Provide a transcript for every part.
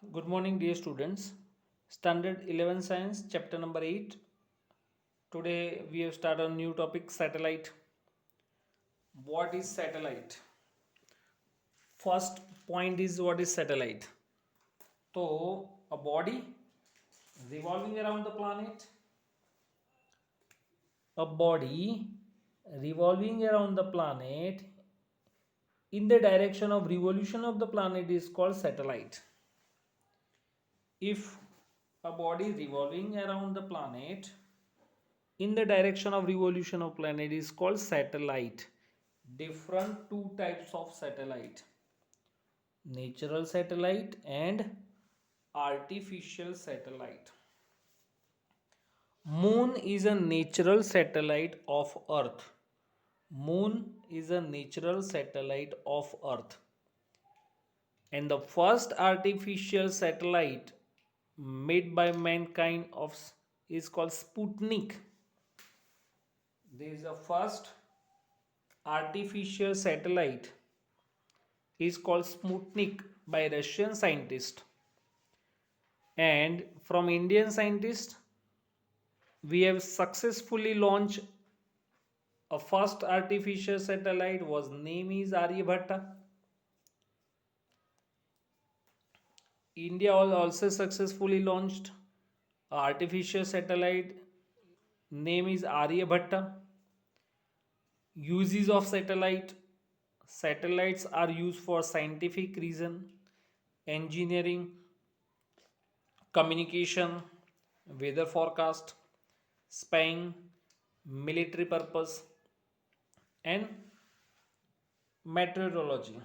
Good morning, dear students. Standard 11 Science, chapter number 8. Today we have started a new topic satellite. What is satellite? First point is what is satellite? So, a body revolving around the planet. A body revolving around the planet in the direction of revolution of the planet is called satellite. If a body revolving around the planet in the direction of revolution of planet is called satellite. Different two types of satellite: natural satellite and artificial satellite. Moon is a natural satellite of earth. Moon is a natural satellite of earth, and the first artificial satellite made by mankind of is called Sputnik. This is the first artificial satellite is called Sputnik by Russian scientist, and from Indian scientist we have successfully launched a first artificial satellite was name is Aryabhatta. India also successfully launched a artificial satellite name is Aryabhatta. Uses of satellite: satellites are used for scientific reason, engineering, communication, weather forecast, spying, military purpose and metrology.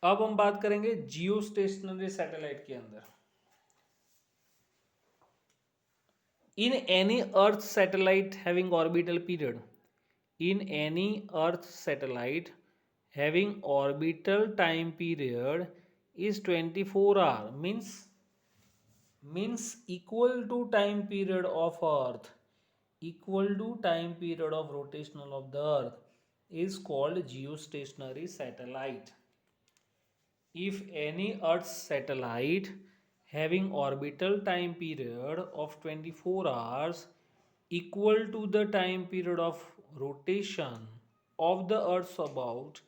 अब हम बात करेंगे जियो stationery satellite के अंदर. In any earth satellite having orbital period, in any earth satellite having orbital time period is 24 hour, means equal to time period of earth, equal to time period of rotational of the earth, is called geostationary satellite. If any earth satellite having orbital time period of 24 hours equal to the time period of rotation of the earth about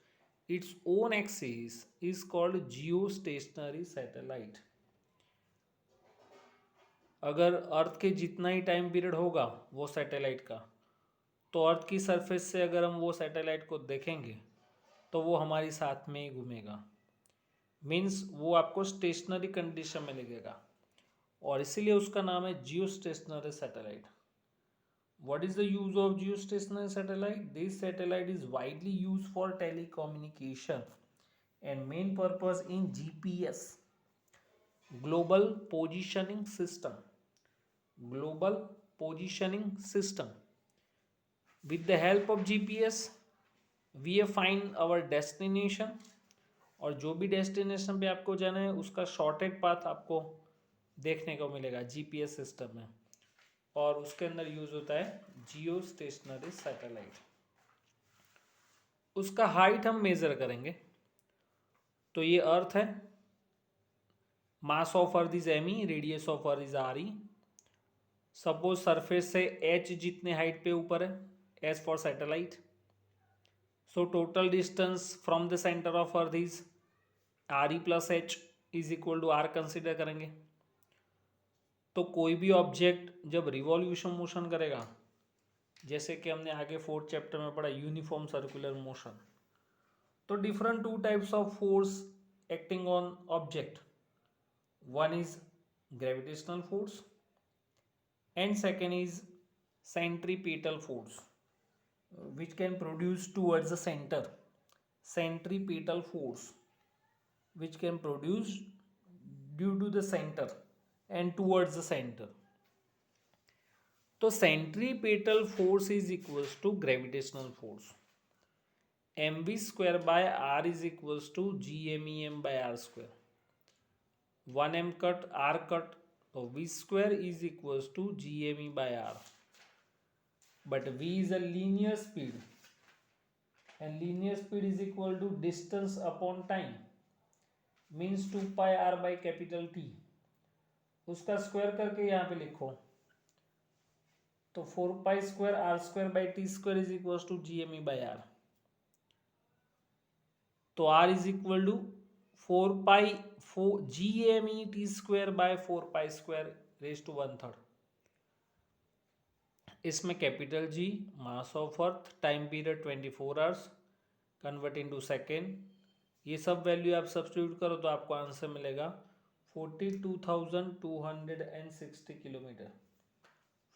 its own axis is called geostationary satellite. अगर अर्थ के जितना ही time period होगा वो satellite का, तो अर्थ की surface से अगर हम वो सैटेलाइट को देखेंगे तो वो हमारी साथ में ही घूमेगा. मीन्स वो आपको स्टेशनरी कंडीशन में लगेगा और इसीलिए उसका नाम है geostationary satellite. What is the use of geostationary satellite? This satellite is widely used for telecommunication and main purpose in GPS, global positioning system. Global positioning system. With the help of GPS, we find our destination. और जो भी destination पे आपको जाना है उसका shorted path आपको देखने को मिलेगा जीपीएस सिस्टम में, और उसके अंदर यूज होता है जियो स्टेशनरी सैटेलाइट. उसका हाइट हम मेजर करेंगे तो ये अर्थ है, mass of earth is M E, radius of earth is R E. Suppose surface से एच जितने हाइट पे ऊपर है, H for satellite, so total distance from the centre of earth is R E plus H is equal to R consider करेंगे. तो कोई भी object जब रिवॉल्यूशन मोशन करेगा, जैसे कि हमने आगे फोर्थ चैप्टर में पढ़ा यूनिफॉर्म सर्कुलर मोशन, तो different two types of force acting on object. One is gravitational force and second is centripetal force which can produce towards the center. Centripetal force which can produce due to the center and towards the center. तो centripetal force is equals to gravitational force. mv square by r is equals to gmem by r square. 1m cut r cut, so v square is equals to gme by r. But v is a linear speed, and linear speed is equal to distance upon time. Means 2πr/T, उसका square करके यहाँ पे लिखो तो 4π²r² is equal to GME/r। तो r is equal to 4GMET²/4π² इसमें capital G mass of earth, time period 24 hours, convert into second, ये सब वैल्यू आप सब्स्टिट्यूट करो तो आपको आंसर मिलेगा 42,260 kilometre.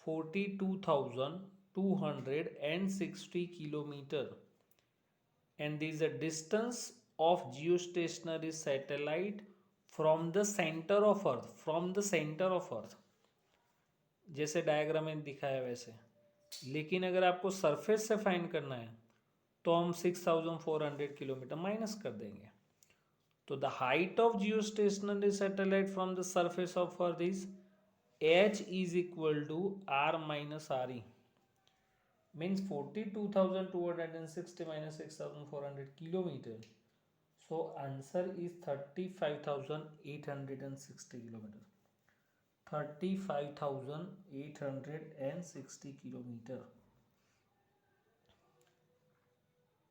42,260 kilometer, and this is the distance of geostationary satellite from the center of earth, from the center of earth, जैसे diagram में दिखाया वैसे। लेकिन अगर आपको सरफेस से फाइंड करना है तो हम 6,400 किलोमीटर माइनस कर देंगे। तो the height of geostationary satellite from the surface of earth is h is equal to r minus re, means 42,260 minus 6,400 kilometer. So answer is 35,860 kilometer. 35,860 kilometer.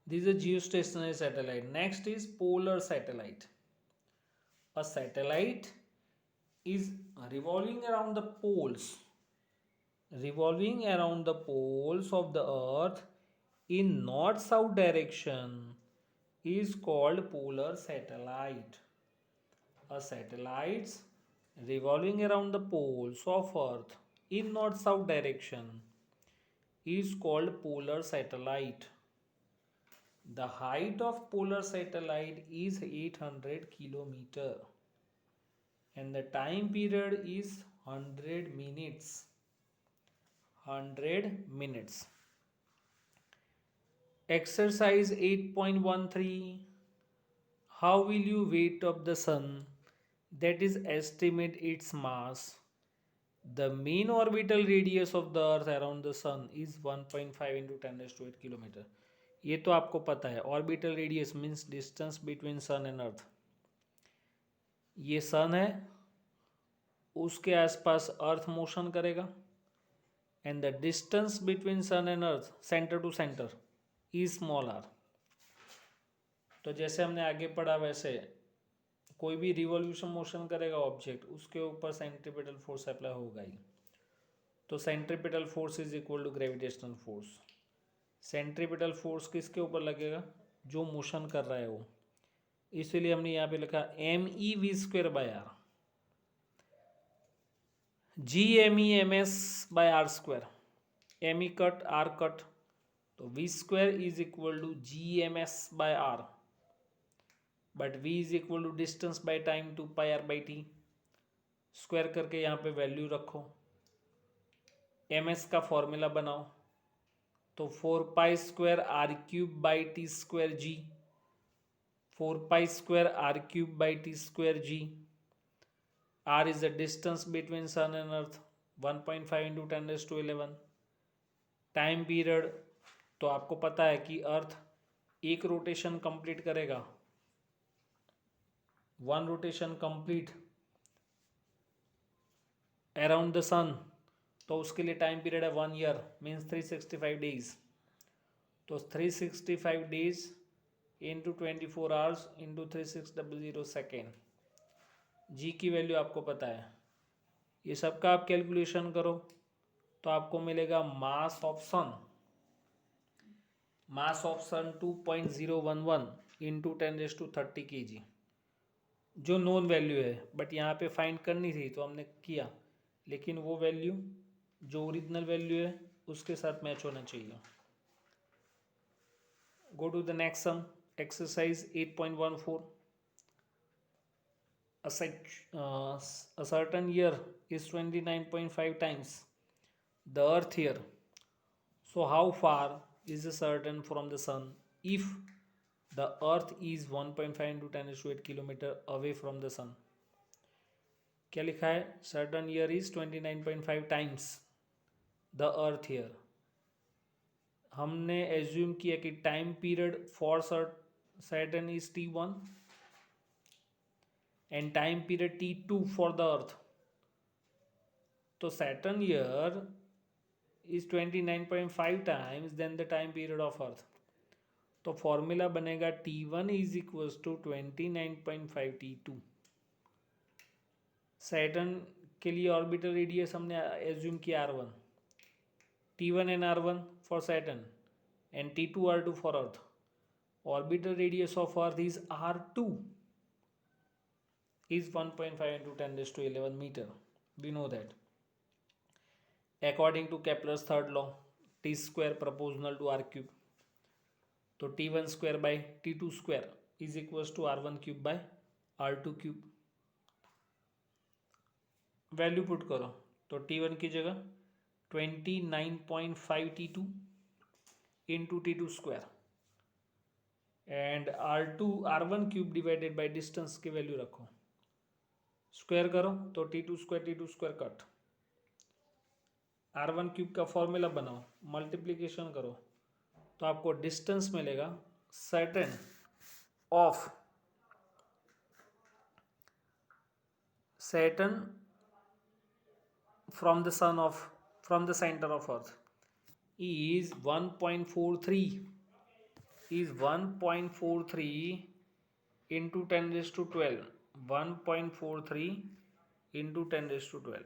This is a geostationary satellite. Next is polar satellite. A satellite is revolving around the poles of the earth in north-south direction is called polar satellite. A satellite revolving around the poles of earth in north-south direction is called polar satellite. The height of polar satellite is 800 kilometer and the time period is 100 minutes. 100 minutes. Exercise 8.13. How will you weight of the sun, that is estimate its mass? The mean orbital radius of the earth around the sun is 1.5 into 10⁸ kilometre. ये तो आपको पता है। Orbital radius means distance between sun and earth. ये sun है, उसके आसपास earth motion करेगा and the distance between sun and earth center to center is small r। तो जैसे हमने आगे पढ़ा वैसे कोई भी रिवॉल्यूशन मोशन करेगा ऑब्जेक्ट, उसके ऊपर सेंट्रीपिटल फोर्स अप्लाई होगा ही। तो centripetal force is equal to gravitational force. Centripetal force किसके ऊपर लगेगा? जो मोशन कर रहा है वो। इसीलिए हमने यहाँ पे लिखा MEV²/r, GME/ms/r²। ME cut, R cut, तो V² is equal to GMS/r, but V is equal to distance by time 2πr/T। Square करके यहाँ पे वैल्यू रखो, MS का फॉर्मूला बनाओ तो 4π²r³/T²G, 4π²r³/T²G। R is the distance between sun and earth, 1.5 into 10⁻11। Time period तो आपको पता है कि अर्थ एक रोटेशन कंप्लीट करेगा, 1 रोटेशन कंप्लीट अराउंड द सन, तो उसके लिए टाइम पीरियड है 1 ईयर, मीन्स 365 डेज। तो 365 days into 24 hours into 3600 second. G की वैल्यू आपको पता है। ये सबका आप कैलकुलेशन करो तो आपको मिलेगा mass of sun 2.011 into 10⁻30 kg, जो नोन वैल्यू है, बट यहाँ पे फाइंड करनी थी तो हमने किया, लेकिन वो वैल्यू जो ओरिजिनल वैल्यू है उसके साथ मैच होना चाहिए। Go to the next sum, exercise 8.14। A certain year is 29.5 times the earth year. So how far is a certain from the sun if the earth is 1.5 into 10⁸ kilometer away from the sun? क्या लिखा है? certain year is 29.5 times the earth year। हमने assume किया कि time period for certain is T1, and time period T2 for the Earth. So Saturn here is 29.5 times than the time period of Earth. तो formula बनेगा T1 is equals to 29.5 T2. Saturn के लिए orbital radius हमने assume किया R1, T1 and R1 for Saturn and T2 R2 for Earth. Orbital radius of Earth is R2 is 1.5 into 10 raised to 11 meter. We know that. According to Kepler's third law, T square proportional to R cube. तो T1 square by T2 square is equals to R1 cube by R2 cube. Value put करो तो T1 की जगह 29.5 T2 into T2 square and R1 cube divided by distance की value रखो, square करो तो T2 square cut, R1 cube का formula बनाओ, मल्टीप्लीकेशन करो तो आपको डिस्टेंस मिलेगा Saturn from the center of Earth is 1.43 into 10 raised to 12. 1.43 into 10 raised to 12.